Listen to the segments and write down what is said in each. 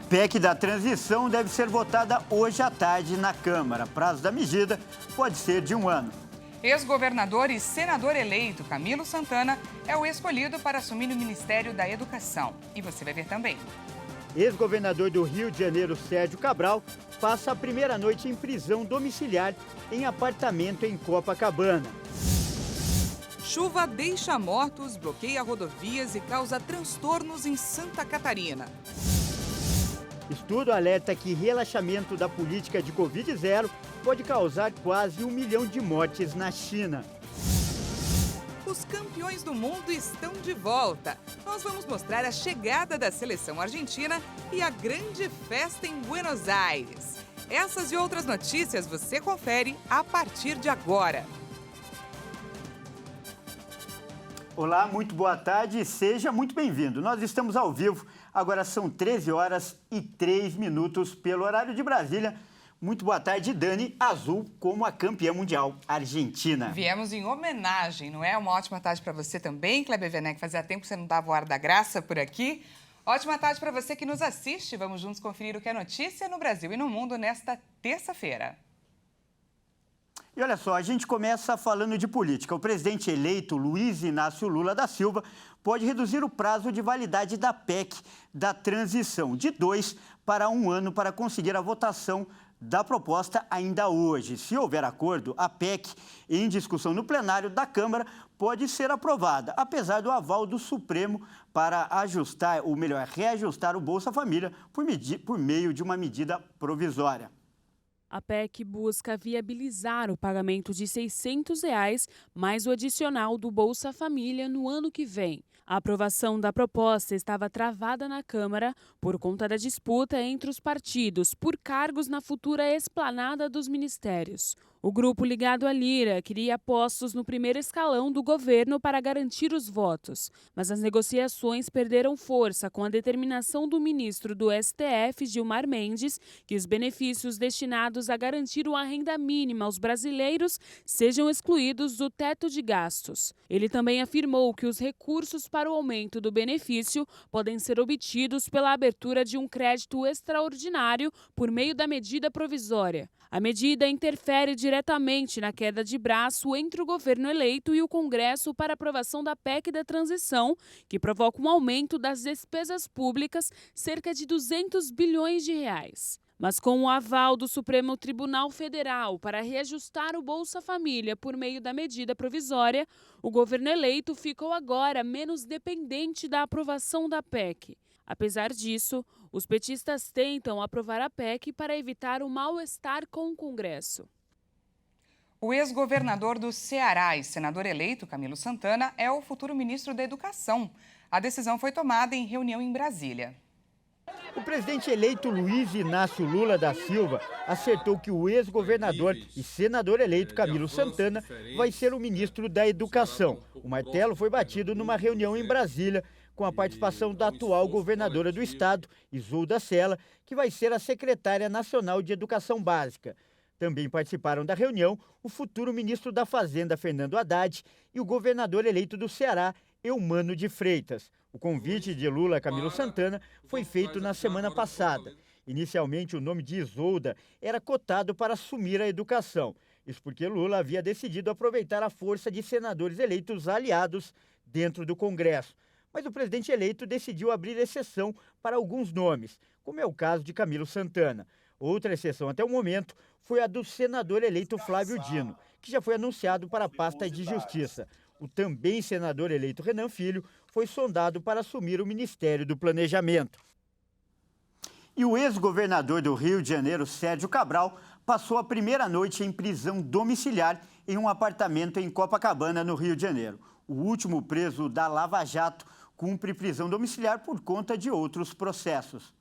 PEC da transição deve ser votada hoje à tarde na Câmara. Prazo da medida pode ser de 1 ano. Ex-governador e senador eleito Camilo Santana é o escolhido para assumir o Ministério da Educação. E você vai ver também. Ex-governador do Rio de Janeiro, Sérgio Cabral, passa a primeira noite em prisão domiciliar em apartamento em Copacabana. Chuva deixa mortos, bloqueia rodovias e causa transtornos em Santa Catarina. Estudo alerta que relaxamento da política de Covid-0 pode causar quase 1 milhão de mortes na China. Os campeões do mundo estão de volta. Nós vamos mostrar a chegada da seleção argentina e a grande festa em Buenos Aires. Essas e outras notícias você confere a partir de agora. Olá, muito boa tarde e seja muito bem-vindo. Nós estamos ao vivo, agora são 13 horas e 3 minutos pelo horário de Brasília. Muito boa tarde, Dani. Azul como a campeã mundial, Argentina. Viemos em homenagem, não é? Uma ótima tarde para você também, Kleber Werneck. Fazia tempo que você não dava o ar da graça por aqui. Ótima tarde para você que nos assiste. Vamos juntos conferir o que é notícia no Brasil e no mundo nesta terça-feira. E olha só, a gente começa falando de política. O presidente eleito, Luiz Inácio Lula da Silva, pode reduzir o prazo de validade da PEC da transição de 2 para 1 ano para conseguir a votação da proposta ainda hoje. Se houver acordo, a PEC, em discussão no plenário da Câmara, pode ser aprovada, apesar do aval do Supremo para ajustar, ou melhor, reajustar o Bolsa Família por meio de uma medida provisória. A PEC busca viabilizar o pagamento de R$ 600 mais o adicional do Bolsa Família no ano que vem. A aprovação da proposta estava travada na Câmara por conta da disputa entre os partidos por cargos na futura esplanada dos ministérios. O grupo ligado à Lira queria postos no primeiro escalão do governo para garantir os votos, mas as negociações perderam força com a determinação do ministro do STF, Gilmar Mendes, que os benefícios destinados a garantir uma renda mínima aos brasileiros sejam excluídos do teto de gastos. Ele também afirmou que os recursos para o aumento do benefício podem ser obtidos pela abertura de um crédito extraordinário por meio da medida provisória. A medida interfere diretamente na queda de braço entre o governo eleito e o Congresso para aprovação da PEC da transição, que provoca um aumento das despesas públicas, cerca de 200 bilhões de reais. Mas com o aval do Supremo Tribunal Federal para reajustar o Bolsa Família por meio da medida provisória, o governo eleito ficou agora menos dependente da aprovação da PEC. Apesar disso, os petistas tentam aprovar a PEC para evitar o mal-estar com o Congresso. O ex-governador do Ceará e senador eleito, Camilo Santana, é o futuro ministro da Educação. A decisão foi tomada em reunião em Brasília. O presidente eleito Luiz Inácio Lula da Silva acertou que o ex-governador e senador eleito Camilo Santana vai ser o ministro da Educação. O martelo foi batido numa reunião em Brasília, com a participação da atual governadora do estado, Isolda Sela, que vai ser a secretária nacional de Educação Básica. Também participaram da reunião o futuro ministro da Fazenda, Fernando Haddad, e o governador eleito do Ceará, Eumano de Freitas. O convite de Lula a Camilo Santana foi feito na semana passada. Inicialmente, o nome de Isolda era cotado para assumir a educação. Isso porque Lula havia decidido aproveitar a força de senadores eleitos aliados dentro do Congresso. Mas o presidente eleito decidiu abrir exceção para alguns nomes, como é o caso de Camilo Santana. Outra exceção até o momento foi a do senador eleito Flávio Dino, que já foi anunciado para a pasta de Justiça. O também senador eleito Renan Filho foi sondado para assumir o Ministério do Planejamento. E o ex-governador do Rio de Janeiro, Sérgio Cabral, passou a primeira noite em prisão domiciliar em um apartamento em Copacabana, no Rio de Janeiro. O último preso da Lava Jato cumpre prisão domiciliar por conta de outros processos.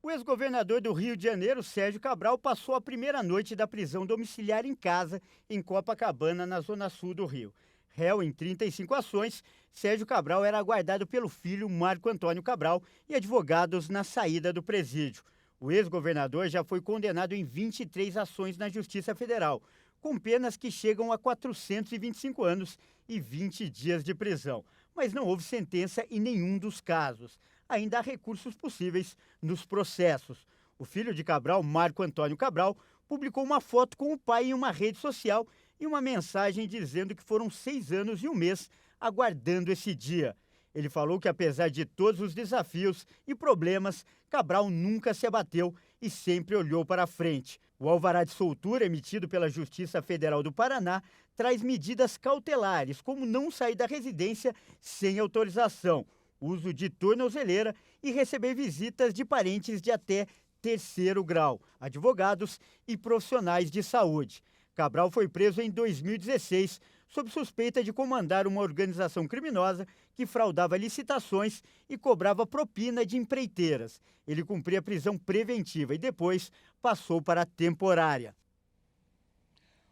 O ex-governador do Rio de Janeiro, Sérgio Cabral, passou a primeira noite da prisão domiciliar em casa, em Copacabana, na zona sul do Rio. Réu em 35 ações, Sérgio Cabral era aguardado pelo filho Marco Antônio Cabral e advogados na saída do presídio. O ex-governador já foi condenado em 23 ações na Justiça Federal, com penas que chegam a 425 anos e 20 dias de prisão. Mas não houve sentença em nenhum dos casos. ainda há recursos possíveis nos processos. O filho de Cabral, Marco Antônio Cabral, publicou uma foto com o pai em uma rede social e uma mensagem dizendo que foram 6 anos e 1 mês aguardando esse dia. Ele falou que, apesar de todos os desafios e problemas, Cabral nunca se abateu e sempre olhou para frente. O alvará de soltura emitido pela Justiça Federal do Paraná traz medidas cautelares, como não sair da residência sem autorização, uso de tornozeleira e receber visitas de parentes de até 3º grau, advogados e profissionais de saúde. Cabral foi preso em 2016, sob suspeita de comandar uma organização criminosa que fraudava licitações e cobrava propina de empreiteiras. Ele cumpria prisão preventiva e depois passou para a temporária.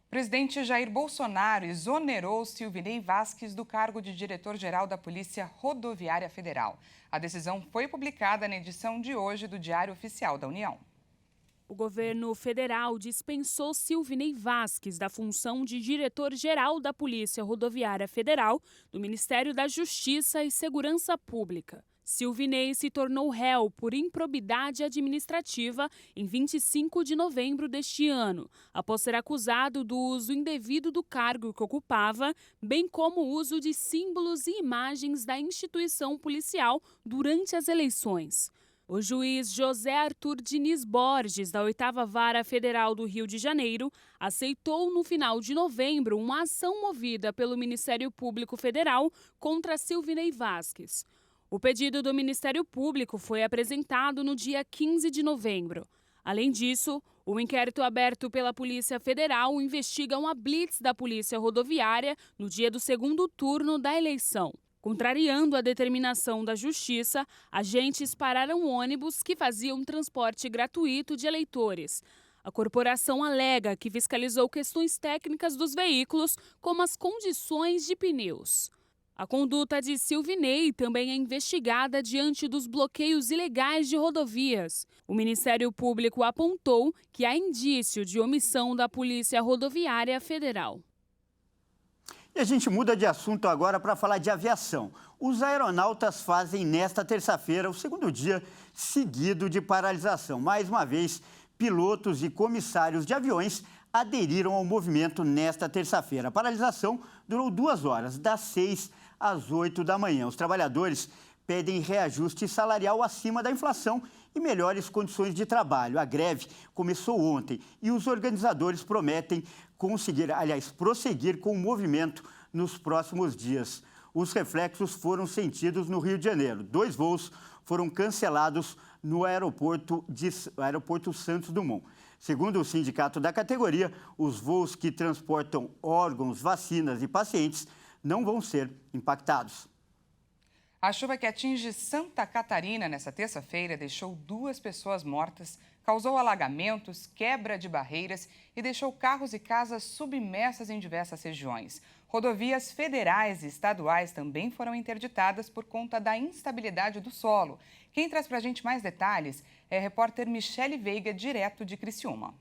O presidente Jair Bolsonaro exonerou Silvinei Vasquez do cargo de diretor-geral da Polícia Rodoviária Federal. A decisão foi publicada na edição de hoje do Diário Oficial da União. O governo federal dispensou Silvinei Vasquez da função de diretor-geral da Polícia Rodoviária Federal, do Ministério da Justiça e Segurança Pública. Silvinei se tornou réu por improbidade administrativa em 25 de novembro deste ano, após ser acusado do uso indevido do cargo que ocupava, bem como o uso de símbolos e imagens da instituição policial durante as eleições. O juiz José Arthur Diniz Borges, da 8ª Vara Federal do Rio de Janeiro, aceitou no final de novembro uma ação movida pelo Ministério Público Federal contra Silvinei Vasquez. O pedido do Ministério Público foi apresentado no dia 15 de novembro. Além disso, o inquérito aberto pela Polícia Federal investiga uma blitz da Polícia Rodoviária no dia do segundo turno da eleição. Contrariando a determinação da Justiça, agentes pararam ônibus que faziam transporte gratuito de eleitores. A corporação alega que fiscalizou questões técnicas dos veículos, como as condições de pneus. A conduta de Silvinei também é investigada diante dos bloqueios ilegais de rodovias. O Ministério Público apontou que há indício de omissão da Polícia Rodoviária Federal. E a gente muda de assunto agora para falar de aviação. Os aeronautas fazem nesta terça-feira o segundo dia seguido de paralisação. Mais uma vez, pilotos e comissários de aviões aderiram ao movimento nesta terça-feira. A paralisação durou 2 horas, das 6 às 8 da manhã. Os trabalhadores pedem reajuste salarial acima da inflação e melhores condições de trabalho. A greve começou ontem e os organizadores prometem prosseguir com o movimento nos próximos dias. Os reflexos foram sentidos no Rio de Janeiro. 2 voos foram cancelados no aeroporto Santos Dumont. Segundo o sindicato da categoria, os voos que transportam órgãos, vacinas e pacientes não vão ser impactados. A chuva que atinge Santa Catarina nesta terça-feira deixou 2 pessoas mortas, causou alagamentos, quebra de barreiras e deixou carros e casas submersas em diversas regiões. Rodovias federais e estaduais também foram interditadas por conta da instabilidade do solo. Quem traz para a gente mais detalhes é a repórter Michele Veiga, direto de Criciúma.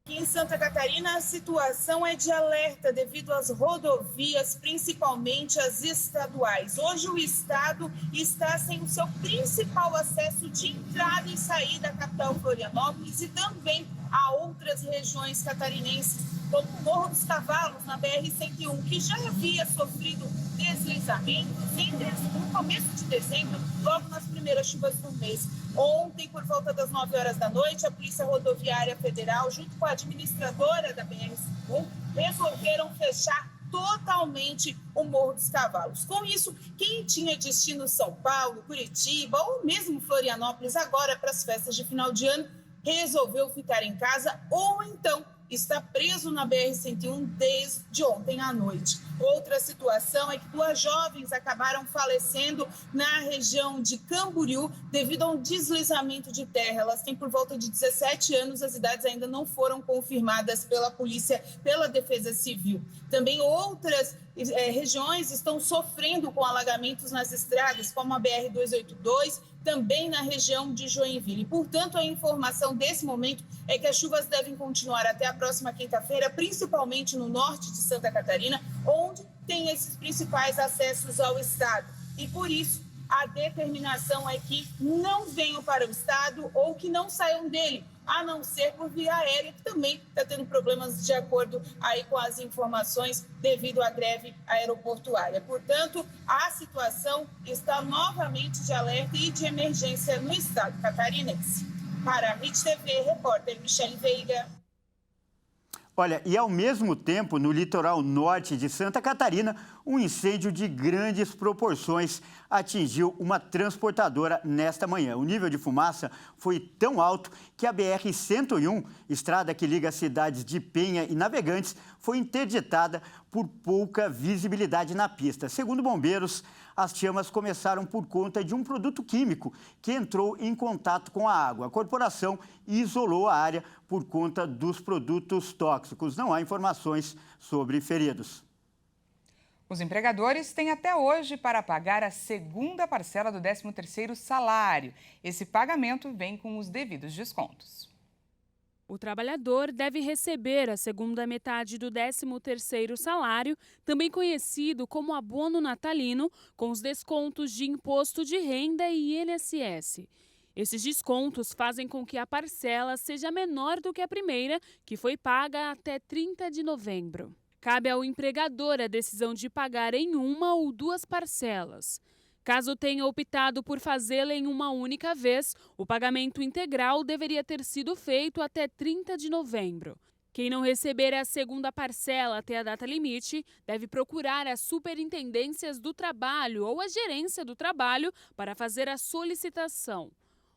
Aqui em Santa Catarina, a situação é de alerta devido às rodovias, principalmente as estaduais. Hoje, o estado está sem o seu principal acesso de entrada e saída à capital Florianópolis e também a outras regiões catarinenses, como o Morro dos Cavalos, na BR-101, que já havia sofrido deslizamentos no começo de dezembro, logo nas primeiras chuvas do mês. Ontem, por volta das 9 horas da noite, a Polícia Rodoviária Federal, junto com a administradora da BR-101, resolveram fechar totalmente o Morro dos Cavalos. Com isso, quem tinha destino São Paulo, Curitiba ou mesmo Florianópolis agora para as festas de final de ano, resolveu ficar em casa ou então está preso na BR-101 desde ontem à noite. Outra situação é que 2 jovens acabaram falecendo na região de Camboriú devido a um deslizamento de terra. Elas têm por volta de 17 anos, as idades ainda não foram confirmadas pela polícia, pela Defesa Civil. Também outras regiões estão sofrendo com alagamentos nas estradas, como a BR-282, também na região de Joinville. Portanto, a informação desse momento é que as chuvas devem continuar até a próxima quinta-feira, principalmente no norte de Santa Catarina, onde tem esses principais acessos ao estado. E por isso, a determinação é que não venham para o estado ou que não saiam dele, a não ser por via aérea, que também está tendo problemas de acordo aí com as informações devido à greve aeroportuária. Portanto, a situação está novamente de alerta e de emergência no estado catarinense. Para a RIT TV, repórter Michele Veiga. Olha, e ao mesmo tempo, no litoral norte de Santa Catarina, um incêndio de grandes proporções atingiu uma transportadora nesta manhã. O nível de fumaça foi tão alto que a BR-101, estrada que liga as cidades de Penha e Navegantes, foi interditada por pouca visibilidade na pista. Segundo bombeiros, as chamas começaram por conta de um produto químico que entrou em contato com a água. A corporação isolou a área por conta dos produtos tóxicos. Não há informações sobre feridos. Os empregadores têm até hoje para pagar a segunda parcela do 13º salário. Esse pagamento vem com os devidos descontos. O trabalhador deve receber a segunda metade do 13º salário, também conhecido como abono natalino, com os descontos de imposto de renda e INSS. Esses descontos fazem com que a parcela seja menor do que a primeira, que foi paga até 30 de novembro. Cabe ao empregador a decisão de pagar em uma ou duas parcelas. Caso tenha optado por fazê-la em uma única vez, o pagamento integral deveria ter sido feito até 30 de novembro. Quem não receber a segunda parcela até a data limite deve procurar as superintendências do trabalho ou a gerência do trabalho para fazer a solicitação.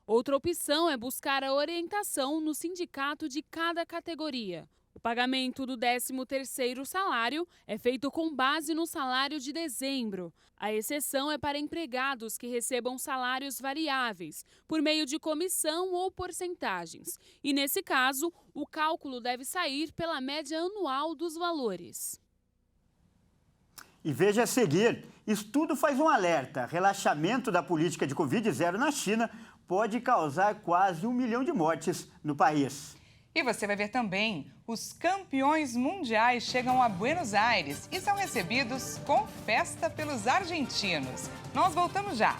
Outra opção é buscar a orientação no sindicato de cada categoria. O pagamento do 13º salário é feito com base no salário de dezembro. A exceção é para empregados que recebam salários variáveis, por meio de comissão ou porcentagens. E, nesse caso, o cálculo deve sair pela média anual dos valores. E veja a seguir, estudo faz um alerta. Relaxamento da política de Covid-0 na China pode causar quase 1 milhão de mortes no país. E você vai ver também, os campeões mundiais chegam a Buenos Aires e são recebidos com festa pelos argentinos. Nós voltamos já.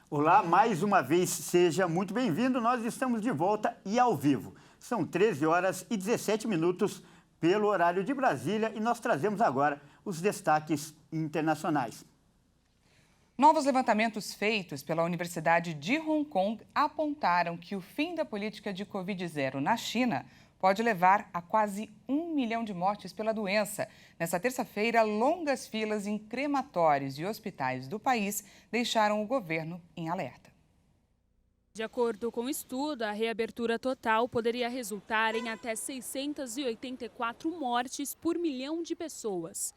Olá, mais uma vez, seja muito bem-vindo. Nós estamos de volta e ao vivo. São 13 horas e 17 minutos pelo horário de Brasília e nós trazemos agora os destaques internacionais. Novos levantamentos feitos pela Universidade de Hong Kong apontaram que o fim da política de Covid-0 na China pode levar a quase 1 milhão de mortes pela doença. Nessa terça-feira, longas filas em crematórios e hospitais do país deixaram o governo em alerta. De acordo com o estudo, a reabertura total poderia resultar em até 684 mortes por milhão de pessoas.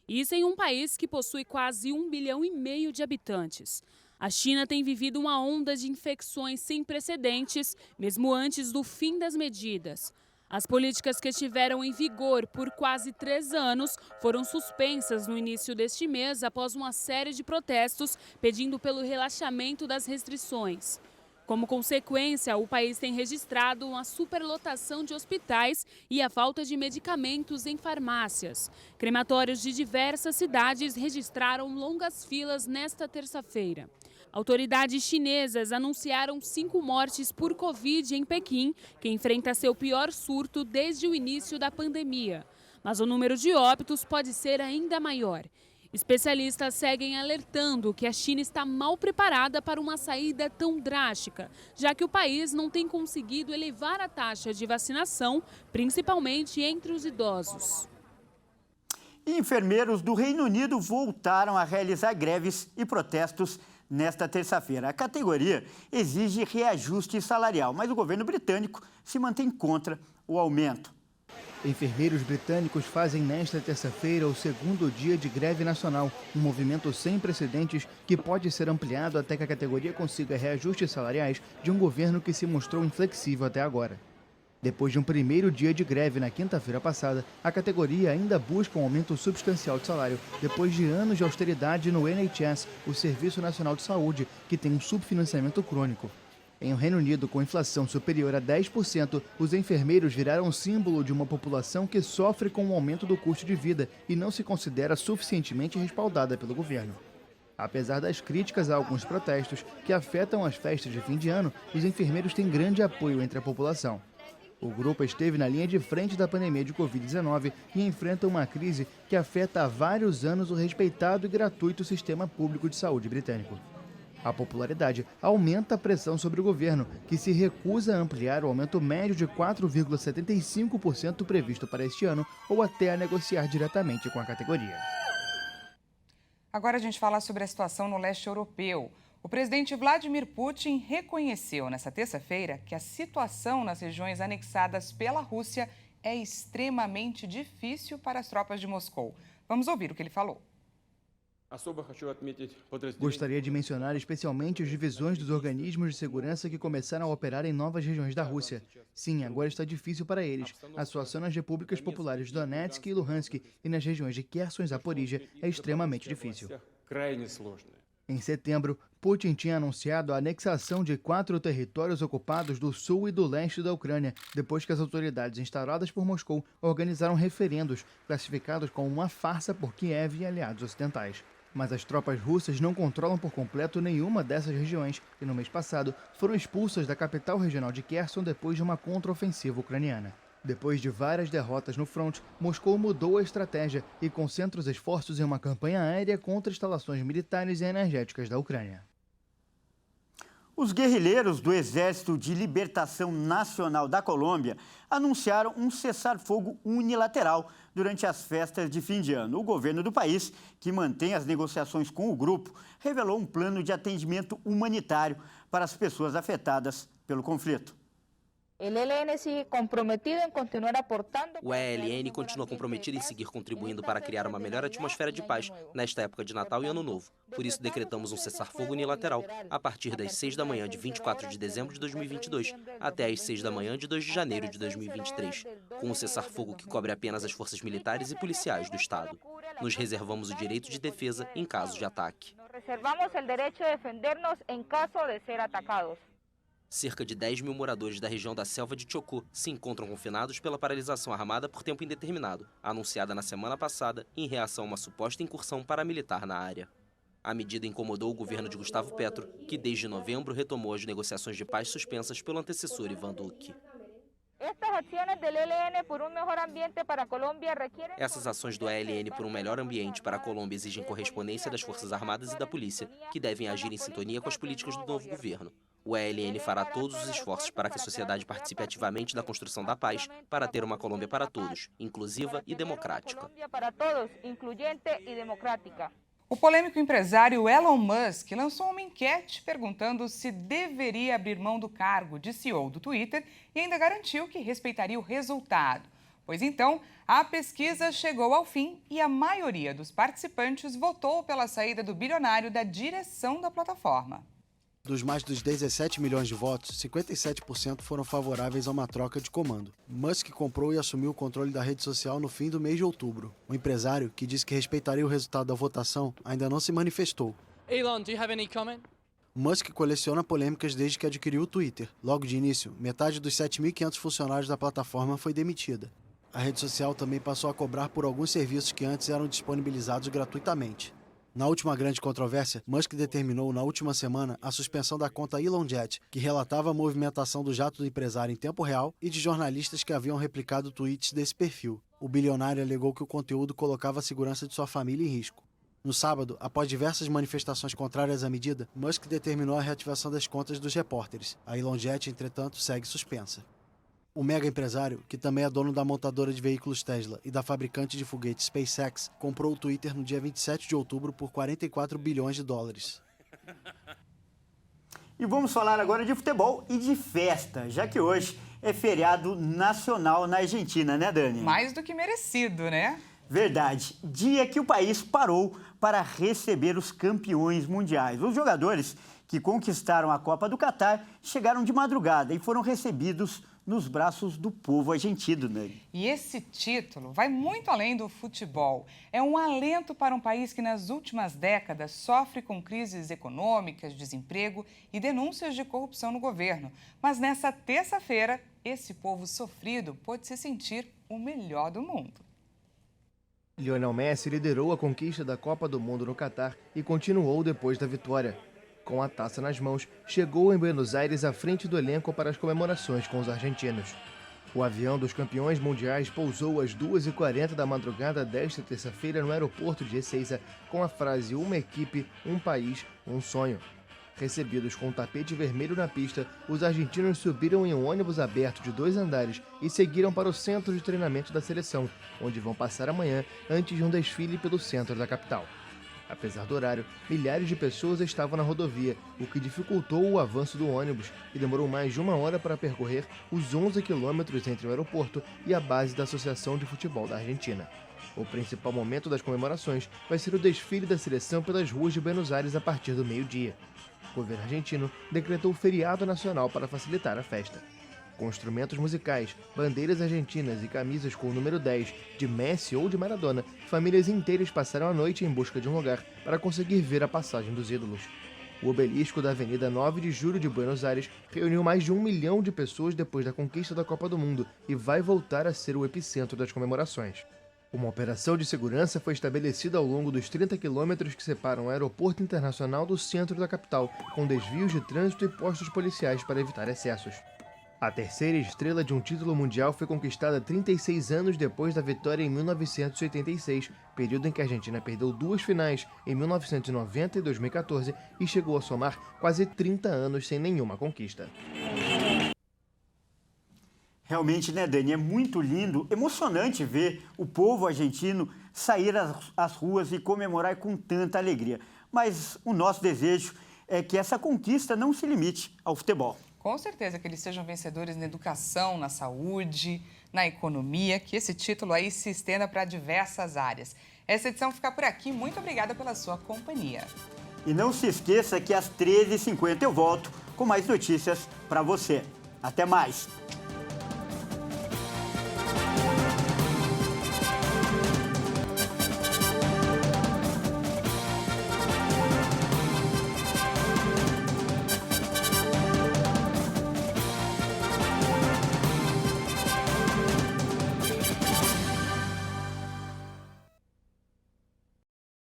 Isso em um país que possui quase 1,5 bilhão de habitantes. A China tem vivido uma onda de infecções sem precedentes, mesmo antes do fim das medidas. As políticas que estiveram em vigor por quase 3 anos foram suspensas no início deste mês após uma série de protestos pedindo pelo relaxamento das restrições. Como consequência, o país tem registrado uma superlotação de hospitais e a falta de medicamentos em farmácias. Crematórios de diversas cidades registraram longas filas nesta terça-feira. Autoridades chinesas anunciaram 5 mortes por Covid em Pequim, que enfrenta seu pior surto desde o início da pandemia. Mas o número de óbitos pode ser ainda maior. Especialistas seguem alertando que a China está mal preparada para uma saída tão drástica, já que o país não tem conseguido elevar a taxa de vacinação, principalmente entre os idosos. Enfermeiros do Reino Unido voltaram a realizar greves e protestos nesta terça-feira. A categoria exige reajuste salarial, mas o governo britânico se mantém contra o aumento. Enfermeiros britânicos fazem nesta terça-feira o 2º dia de greve nacional, um movimento sem precedentes que pode ser ampliado até que a categoria consiga reajustes salariais de um governo que se mostrou inflexível até agora. Depois de um primeiro dia de greve na quinta-feira passada, a categoria ainda busca um aumento substancial de salário, depois de anos de austeridade no NHS, o Serviço Nacional de Saúde, que tem um subfinanciamento crônico. Em o Reino Unido, com inflação superior a 10%, os enfermeiros viraram um símbolo de uma população que sofre com o aumento do custo de vida e não se considera suficientemente respaldada pelo governo. Apesar das críticas a alguns protestos que afetam as festas de fim de ano, os enfermeiros têm grande apoio entre a população. O grupo esteve na linha de frente da pandemia de Covid-19 e enfrenta uma crise que afeta há vários anos o respeitado e gratuito sistema público de saúde britânico. A popularidade aumenta a pressão sobre o governo, que se recusa a ampliar o aumento médio de 4,75% previsto para este ano ou até a negociar diretamente com a categoria. Agora a gente fala sobre a situação no leste europeu. O presidente Vladimir Putin reconheceu nesta terça-feira que a situação nas regiões anexadas pela Rússia é extremamente difícil para as tropas de Moscou. Vamos ouvir o que ele falou. Gostaria de mencionar especialmente as divisões dos organismos de segurança que começaram a operar em novas regiões da Rússia. Sim, agora está difícil para eles. A situação nas repúblicas populares de Donetsk e Luhansk e nas regiões de Kherson e Zaporizhia é extremamente difícil. Em setembro, Putin tinha anunciado a anexação de 4 territórios ocupados do sul e do leste da Ucrânia, depois que as autoridades instaladas por Moscou organizaram referendos, classificados como uma farsa por Kiev e aliados ocidentais. Mas as tropas russas não controlam por completo nenhuma dessas regiões e, no mês passado, foram expulsas da capital regional de Kherson depois de uma contraofensiva ucraniana. Depois de várias derrotas no fronte, Moscou mudou a estratégia e concentra os esforços em uma campanha aérea contra instalações militares e energéticas da Ucrânia. Os guerrilheiros do Exército de Libertação Nacional da Colômbia anunciaram um cessar-fogo unilateral durante as festas de fim de ano. O governo do país, que mantém as negociações com o grupo, revelou um plano de atendimento humanitário para as pessoas afetadas pelo conflito. O ELN continua comprometido em seguir contribuindo para criar uma melhor atmosfera de paz nesta época de Natal e Ano Novo. Por isso, decretamos um cessar-fogo unilateral a partir das 6 da manhã de 24 de dezembro de 2022 até as 6 da manhã de 2 de janeiro de 2023, com um cessar-fogo que cobre apenas as forças militares e policiais do Estado. Nos reservamos o direito de defesa em caso de ataque. Cerca de 10 mil moradores da região da Selva de Chocó se encontram confinados pela paralisação armada por tempo indeterminado, anunciada na semana passada em reação a uma suposta incursão paramilitar na área. A medida incomodou o governo de Gustavo Petro, que desde novembro retomou as negociações de paz suspensas pelo antecessor Iván Duque. Essas ações do ELN por um melhor ambiente para a Colômbia exigem correspondência das Forças Armadas e da Polícia, que devem agir em sintonia com as políticas do novo governo. O ELN fará todos os esforços para que a sociedade participe ativamente da construção da paz, para ter uma Colômbia para todos, inclusiva e democrática. O polêmico empresário Elon Musk lançou uma enquete perguntando se deveria abrir mão do cargo de CEO do Twitter e ainda garantiu que respeitaria o resultado. Pois então, a pesquisa chegou ao fim e a maioria dos participantes votou pela saída do bilionário da direção da plataforma. Dos mais dos 17 milhões de votos, 57% foram favoráveis a uma troca de comando. Musk comprou e assumiu o controle da rede social no fim do mês de outubro. O empresário, que disse que respeitaria o resultado da votação, ainda não se manifestou. Elon, do you have any comment? Musk coleciona polêmicas desde que adquiriu o Twitter. Logo de início, metade dos 7.500 funcionários da plataforma foi demitida. A rede social também passou a cobrar por alguns serviços que antes eram disponibilizados gratuitamente. Na última grande controvérsia, Musk determinou na última semana a suspensão da conta ElonJet, que relatava a movimentação do jato do empresário em tempo real e de jornalistas que haviam replicado tweets desse perfil. O bilionário alegou que o conteúdo colocava a segurança de sua família em risco. No sábado, após diversas manifestações contrárias à medida, Musk determinou a reativação das contas dos repórteres. A ElonJet, entretanto, segue suspensa. O mega empresário, que também é dono da montadora de veículos Tesla e da fabricante de foguetes SpaceX, comprou o Twitter no dia 27 de outubro por 44 bilhões de dólares. E vamos falar agora de futebol e de festa, já que hoje é feriado nacional na Argentina, né, Dani? Mais do que merecido, né? Verdade. Dia que o país parou para receber os campeões mundiais. Os jogadores que conquistaram a Copa do Catar chegaram de madrugada e foram recebidos nos braços do povo argentino, né? E esse título vai muito além do futebol. É um alento para um país que nas últimas décadas sofre com crises econômicas, desemprego e denúncias de corrupção no governo. Mas nessa terça-feira, esse povo sofrido pôde se sentir o melhor do mundo. Lionel Messi liderou a conquista da Copa do Mundo no Catar e continuou depois da vitória. Com a taça nas mãos, chegou em Buenos Aires à frente do elenco para as comemorações com os argentinos. O avião dos campeões mundiais pousou às 2h40 da madrugada desta terça-feira no aeroporto de Ezeiza com a frase "Uma equipe, um país, um sonho". Recebidos com um tapete vermelho na pista, os argentinos subiram em um ônibus aberto de 2 andares e seguiram para o centro de treinamento da seleção, onde vão passar amanhã antes de um desfile pelo centro da capital. Apesar do horário, milhares de pessoas estavam na rodovia, o que dificultou o avanço do ônibus e demorou mais de 1 hora para percorrer os 11 quilômetros entre o aeroporto e a base da Associação de Futebol da Argentina. O principal momento das comemorações vai ser o desfile da seleção pelas ruas de Buenos Aires a partir do meio-dia. O governo argentino decretou feriado nacional para facilitar a festa. Com instrumentos musicais, bandeiras argentinas e camisas com o número 10 de Messi ou de Maradona, famílias inteiras passaram a noite em busca de um lugar para conseguir ver a passagem dos ídolos. O obelisco da Avenida 9 de Julho de Buenos Aires reuniu mais de 1 milhão de pessoas depois da conquista da Copa do Mundo e vai voltar a ser o epicentro das comemorações. Uma operação de segurança foi estabelecida ao longo dos 30 quilômetros que separam o aeroporto internacional do centro da capital, com desvios de trânsito e postos policiais para evitar excessos. A terceira estrela de um título mundial foi conquistada 36 anos depois da vitória em 1986, período em que a Argentina perdeu 2 finais, em 1990 e 2014, e chegou a somar quase 30 anos sem nenhuma conquista. Realmente, né, Dani? É muito lindo, emocionante ver o povo argentino sair às ruas e comemorar com tanta alegria. Mas o nosso desejo é que essa conquista não se limite ao futebol. Com certeza que eles sejam vencedores na educação, na saúde, na economia, que esse título aí se estenda para diversas áreas. Essa edição fica por aqui. Muito obrigada pela sua companhia. E não se esqueça que às 13h50 eu volto com mais notícias para você. Até mais!